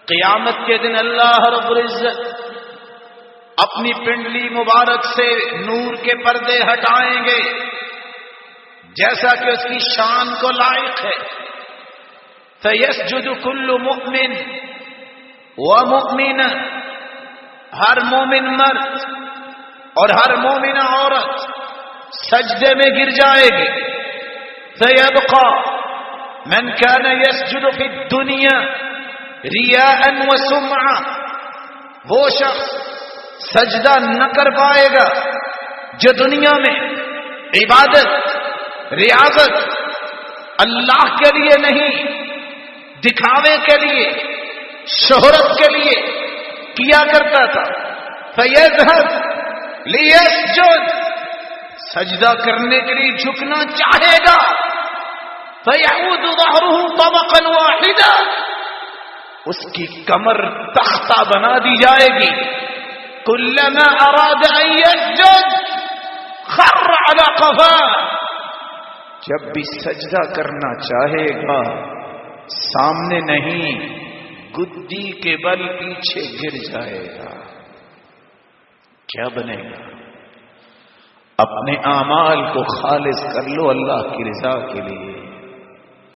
قیامت کے دن اللہ رب العزت اپنی پنڈلی مبارک سے نور کے پردے ہٹائیں گے جیسا کہ اس کی شان کو لائق ہے. فَيَسْجُدُ كُلُّ مُؤْمِنٍ وَمُؤْمِنَةٍ، ہر مومن مرد اور ہر مومنہ عورت سجدے میں گر جائے گی. فَيَبْقَى مَنْ كَانَ يَسْجُدُ فِي الدُّنْيَا رِيَاءً وَسُمْعَةً، وہ شخص سجدہ نہ کر پائے گا جو دنیا میں عبادت ریاضت اللہ کے لیے نہیں، دکھاوے کے لیے، شہرت کے لیے کیا کرتا تھا. فَيَذْهَبْ لِيَسْجُدْ، سجدہ کرنے کے لیے جھکنا چاہے گا. فَيَعُودُ ظَهْرُهُ طَبَقًا وَاحِدًا، اس کی کمر تختہ بنا دی جائے گی. كُلَّمَا أَرَادَ أَن يَسْجُدَ خَرَّ عَلَى قَفَاهُ، جب بھی سجدہ کرنا چاہے گا سامنے نہیں، گدی کے بل پیچھے گر جائے گا. کیا بنے گا؟ اپنے اعمال کو خالص کر لو اللہ کی رضا کے لیے.